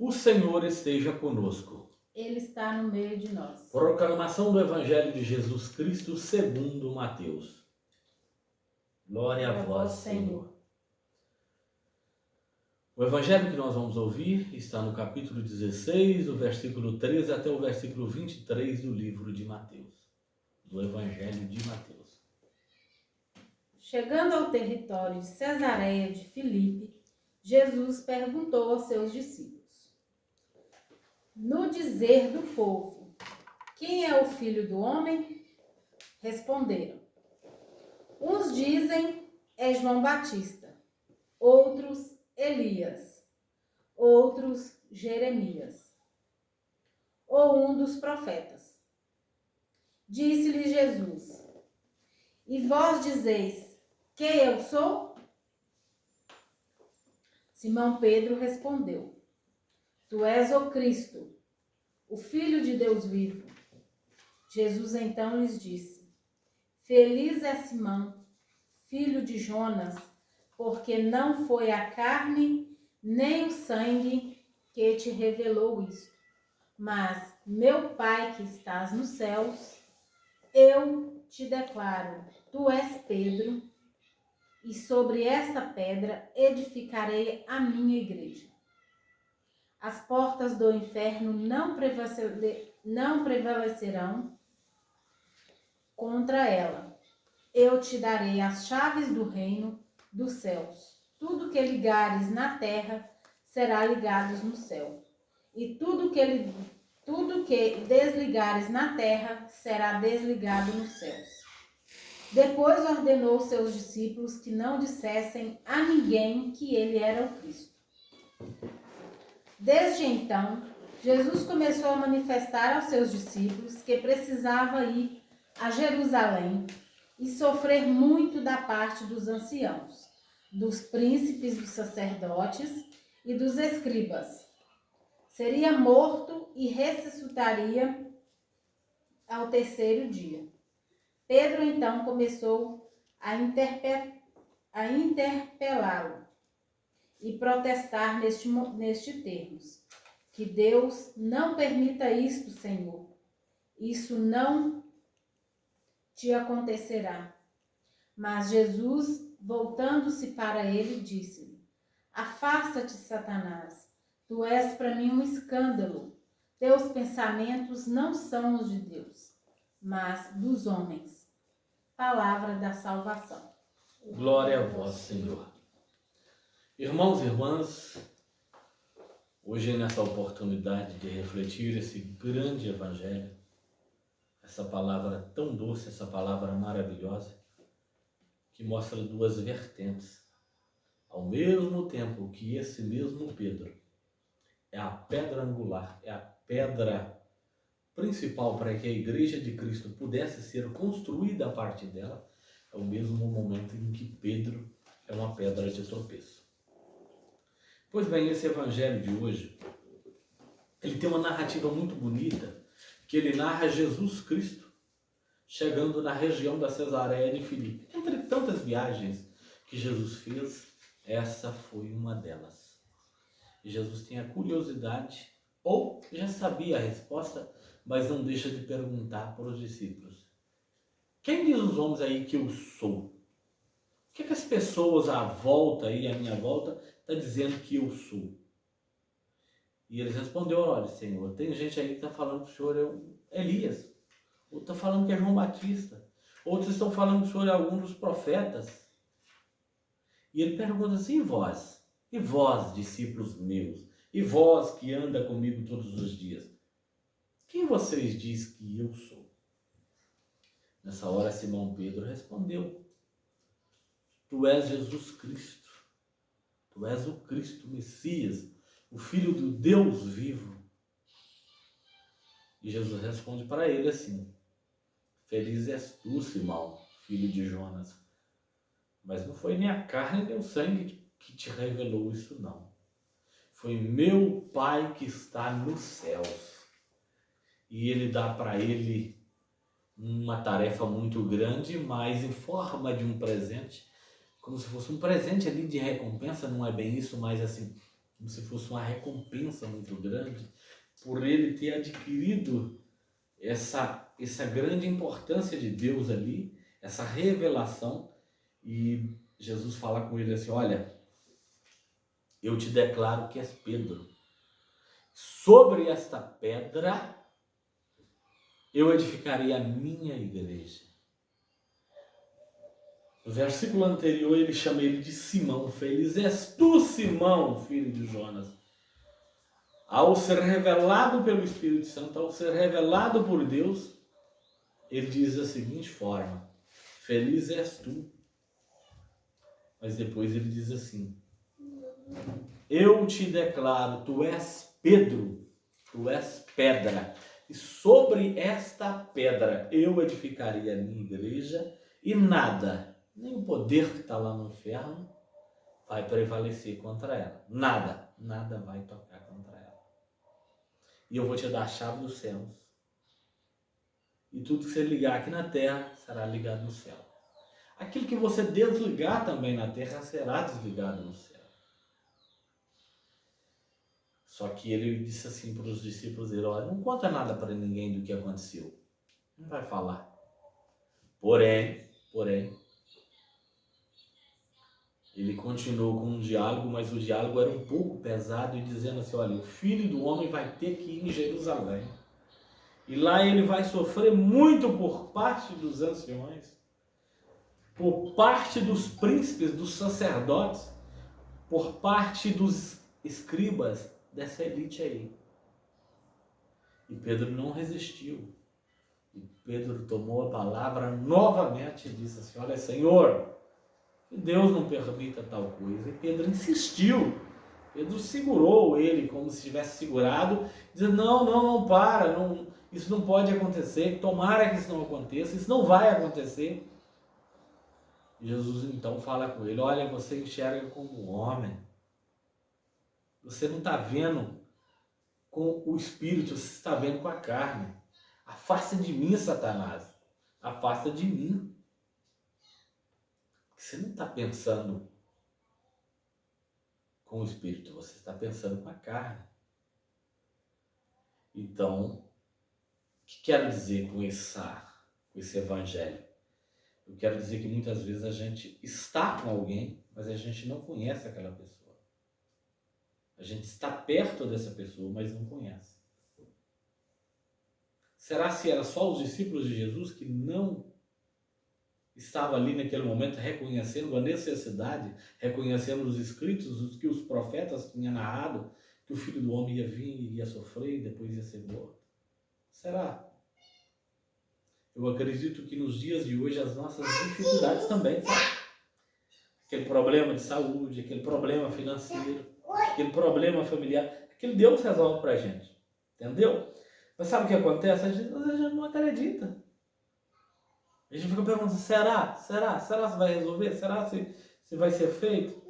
O Senhor esteja conosco. Ele está no meio de nós. Proclamação do Evangelho de Jesus Cristo segundo Mateus. Glória a vós, Senhor. O Evangelho que nós vamos ouvir está no capítulo 16, do versículo 13 até o versículo 23 do livro de Mateus, do Evangelho de Mateus. Chegando ao território de Cesareia de Filipe, Jesus perguntou aos seus discípulos: No dizer do povo, quem é o filho do homem? Responderam: uns dizem é João Batista, outros Elias, outros Jeremias, ou um dos profetas. Disse-lhe Jesus: E vós dizeis, quem eu sou? Simão Pedro respondeu: Tu és o Cristo, o Filho de Deus vivo. Jesus então lhes disse: Feliz é Simão, filho de Jonas, porque não foi a carne nem o sangue que te revelou isto, mas meu Pai que estás nos céus. Eu te declaro, tu és Pedro, e sobre esta pedra edificarei a minha igreja. As portas do inferno não prevalecerão contra ela. Eu te darei as chaves do reino dos céus. Tudo que ligares na terra será ligado no céu, e tudo que desligares na terra será desligado nos céus. Depois ordenou seus discípulos que não dissessem a ninguém que ele era o Cristo. Desde então, Jesus começou a manifestar aos seus discípulos que precisava ir a Jerusalém e sofrer muito da parte dos anciãos, dos príncipes dos sacerdotes e dos escribas. Seria morto e ressuscitaria ao terceiro dia. Pedro então começou a interpelá-lo e protestar neste termos: que Deus não permita isto, Senhor. Isso não te acontecerá. Mas Jesus, voltando-se para ele, disse-lhe: Afasta-te, Satanás. Tu és para mim um escândalo. Teus pensamentos não são os de Deus, mas dos homens. Palavra da salvação. Glória a vós, Senhor. Irmãos e irmãs, hoje nessa oportunidade de refletir esse grande Evangelho, essa palavra tão doce, essa palavra maravilhosa, que mostra duas vertentes. Ao mesmo tempo que esse mesmo Pedro é a pedra angular, é a pedra principal para que a Igreja de Cristo pudesse ser construída a partir dela, é o mesmo momento em que Pedro é uma pedra de tropeço. Pois bem, esse Evangelho de hoje, ele tem uma narrativa muito bonita, que ele narra Jesus Cristo chegando na região da Cesareia de Filipe. Entre tantas viagens que Jesus fez, essa foi uma delas. E Jesus tinha curiosidade, ou já sabia a resposta, mas não deixa de perguntar para os discípulos: quem diz os homens aí que eu sou? O que as pessoas à volta aí, à minha volta, estão dizendo que eu sou? E eles responderam: olha, Senhor, tem gente aí que está falando que o Senhor é Elias, outros estão falando que é João Batista, outros estão falando que o Senhor é algum dos profetas. E ele pergunta assim: e vós? E vós, discípulos meus? E vós que anda comigo todos os dias? Quem vocês dizem que eu sou? Nessa hora Simão Pedro respondeu: Tu és Jesus Cristo. Tu és o Cristo, o Messias, o Filho do Deus vivo. E Jesus responde para ele assim: Feliz és tu, Simão, filho de Jonas. Mas não foi nem a carne nem o sangue que te revelou isso, não. Foi meu Pai que está nos céus. E ele dá para ele uma tarefa muito grande, mas em forma de um presente, como se fosse um presente ali de recompensa. Não é bem isso, mas assim, como se fosse uma recompensa muito grande, por ele ter adquirido essa grande importância de Deus ali, essa revelação. E Jesus fala com ele assim: olha, eu te declaro que és Pedro. Sobre esta pedra eu edificarei a minha igreja. No versículo anterior ele chama ele de Simão. Feliz és tu, Simão, filho de Jonas. Ao ser revelado pelo Espírito Santo, ao ser revelado por Deus, ele diz da seguinte forma: feliz és tu. Mas depois ele diz assim: eu te declaro, tu és Pedro, tu és pedra, e sobre esta pedra eu edificarei a minha igreja, e nada, nem o poder que está lá no inferno, vai prevalecer contra ela. Nada vai tocar contra ela. E eu vou te dar a chave dos céus. E tudo que você ligar aqui na terra será ligado no céu. Aquilo que você desligar também na terra será desligado no céu. Só que ele disse assim para os discípulos dele: olha, não conta nada para ninguém do que aconteceu. Não vai falar. Porém, ele continuou com um diálogo, mas o diálogo era um pouco pesado, e dizendo assim: olha, o Filho do Homem vai ter que ir em Jerusalém. E lá ele vai sofrer muito por parte dos anciões, por parte dos príncipes, dos sacerdotes, por parte dos escribas, dessa elite aí. E Pedro não resistiu. E Pedro tomou a palavra novamente e disse assim: olha, Senhor, que Deus não permita tal coisa. E Pedro insistiu. Pedro segurou ele como se tivesse segurado, dizendo: não, para, isso não pode acontecer, tomara que isso não aconteça, isso não vai acontecer. E Jesus então fala com ele: olha, você enxerga como homem, você não está vendo com o Espírito, você está vendo com a carne. Afasta de mim, Satanás, afasta de mim. Você não está pensando com o Espírito, você está pensando com a carne. Então, o que quero dizer com esse evangelho? Eu quero dizer que muitas vezes a gente está com alguém, mas a gente não conhece aquela pessoa. A gente está perto dessa pessoa, mas não conhece. Será se era só os discípulos de Jesus que não estavam ali naquele momento reconhecendo a necessidade, reconhecendo os escritos, os que os profetas tinham narrado, que o Filho do Homem ia vir, iria sofrer e depois ia ser morto? Será? Eu acredito que nos dias de hoje as nossas dificuldades também, sabe? Aquele problema de saúde, aquele problema financeiro, aquele problema familiar, aquele Deus resolve pra gente. Entendeu? Mas sabe o que acontece? Às vezes a gente não acredita. A gente fica perguntando: será se vai resolver? Será se vai ser feito?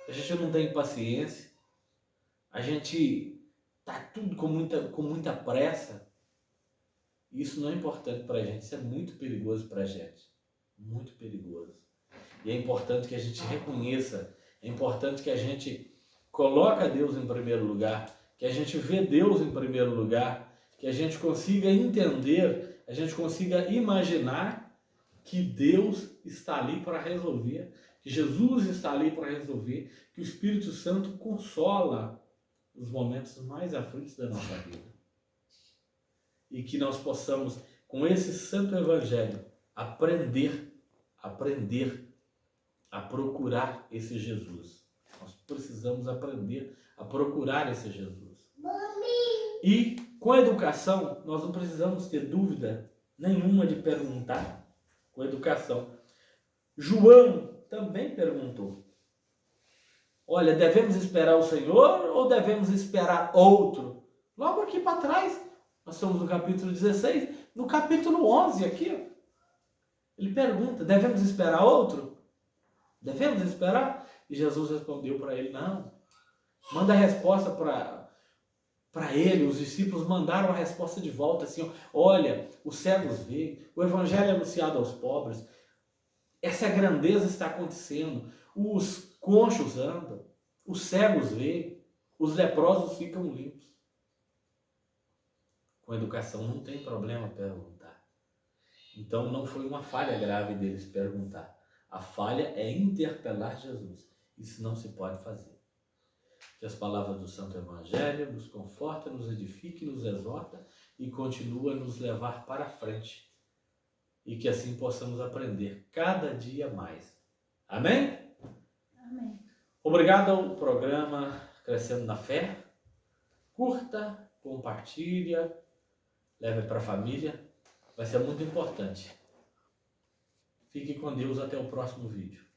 A gente não tem paciência. A gente tá tudo com muita pressa. Isso não é importante pra gente. Isso é muito perigoso pra gente. Muito perigoso. E é importante que a gente reconheça. É importante que a gente coloque Deus em primeiro lugar. Que a gente vê Deus em primeiro lugar. Que a gente consiga entender, a gente consiga imaginar que Deus está ali para resolver, que Jesus está ali para resolver, que o Espírito Santo consola os momentos mais aflitos da nossa vida. E que nós possamos, com esse santo evangelho, aprender a procurar esse Jesus. Nós precisamos aprender a procurar esse Jesus. E com a educação, nós não precisamos ter dúvida nenhuma de perguntar. Com a educação. João também perguntou: olha, devemos esperar o Senhor ou devemos esperar outro? Logo aqui para trás, nós estamos no capítulo 16, no capítulo 11 aqui, ele pergunta: devemos esperar outro? Devemos esperar? E Jesus respondeu para ele: não. Manda a resposta para ele. Os discípulos mandaram a resposta de volta assim: olha, os cegos veem, o evangelho é anunciado aos pobres, essa grandeza está acontecendo, os coxos andam, os cegos veem, Os leprosos ficam limpos. Com educação não tem problema perguntar. Então não foi uma falha grave deles perguntar. A falha é interpelar Jesus. Isso não se pode fazer. Que as palavras do Santo Evangelho nos conforta, nos edifique, nos exorta e continua a nos levar para frente. E que assim possamos aprender cada dia mais. Amém? Amém. Obrigado ao programa Crescendo na Fé. Curta, compartilha, leve para a família. Vai ser muito importante. Fique com Deus até o próximo vídeo.